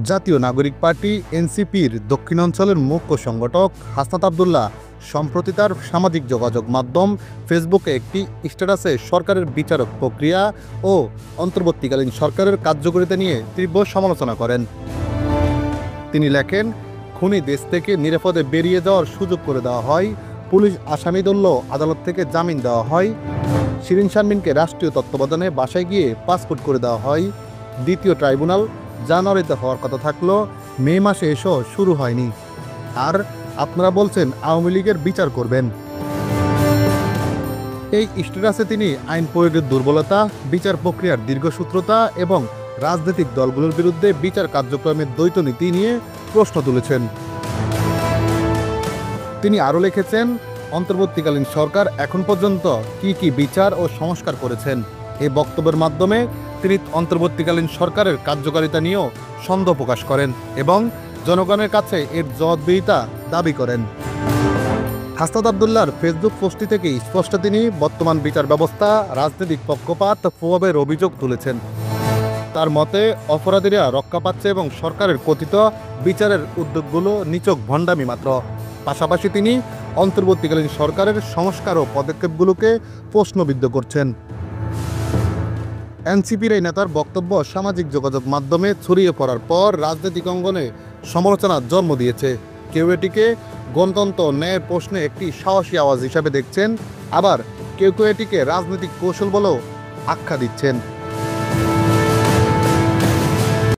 জাতীয় নাগরিক পার্টি এনসিপির দক্ষিণাঞ্চলের মুখ্য সংগঠক হাসনাত আবদুল্লাহ সম্প্রতি তার সামাজিক যোগাযোগ মাধ্যম ফেসবুকে একটি স্ট্যাটাসে সরকারের বিচারক প্রক্রিয়া ও অন্তর্বর্তীকালীন সরকারের কার্যকারিতা নিয়ে তীব্র সমালোচনা করেন। তিনি লেখেন, খুনি দেশ থেকে নিরাপদে বেরিয়ে যাওয়ার সুযোগ করে দেওয়া হয়, পুলিশ আসামি ধরলেও আদালত থেকে জামিন দেওয়া হয়, শিরিন শারমিনকে রাষ্ট্রীয় তত্ত্বাবধানে বাসায় গিয়ে পাসপোর্ট করে দেওয়া হয়, দ্বিতীয় ট্রাইব্যুনাল জানুয়ারিতে হওয়ার কথা থাকলেও মে মাসে এসেও শুরু হয়নি, আর আপনারা বলছেন আওয়ামী লীগের বিচার করবেন। এই স্ট্যাটাসে তিনি আইন প্রয়োগের দুর্বলতা, বিচার প্রক্রিয়ার দীর্ঘসূত্রতা এবং রাজনৈতিক দলগুলোর বিরুদ্ধে বিচার কার্যক্রমের দ্বৈত নীতি নিয়ে প্রশ্ন তুলেছেন। তিনি আরও লিখেছেন, অন্তর্বর্তীকালীন সরকার এখন পর্যন্ত কি বিচার ও সংস্কার করেছেন। এই বক্তব্যের মাধ্যমে তিনি অন্তর্বর্তীকালীন সরকারের কার্যকারিতা নিয়েও সন্দেহ প্রকাশ করেন এবং জনগণের কাছে এর জবাবদিহিতা দাবি করেন। হাসনাত আবদুল্লাহর ফেসবুক পোস্টটি থেকেই স্পষ্ট তিনি বর্তমান বিচার ব্যবস্থা রাজনৈতিক পক্ষপাত প্রভাবের অভিযোগ তুলেছেন। তার মতে অপরাধীরা রক্ষা পাচ্ছে এবং সরকারের কথিত বিচারের উদ্যোগগুলো নিছক ভণ্ডামি মাত্র। পাশাপাশি তিনি অন্তর্বর্তীকালীন সরকারের সংস্কার ও পদক্ষেপগুলোকে প্রশ্নবিদ্ধ করছেন। এনসিপির এই নেতার বক্তব্য সামাজিক যোগাযোগ মাধ্যমে ছড়িয়ে পড়ার পর রাজনৈতিক অঙ্গনে সমালোচনার জন্ম দিয়েছে। কেউ এটিকে গণতন্ত্র ন্যায়ের প্রশ্নে একটি সাহসী আওয়াজ হিসাবে দেখছেন, আবার কেউ এটিকে রাজনৈতিক কৌশল বলেও আখ্যা দিচ্ছেন।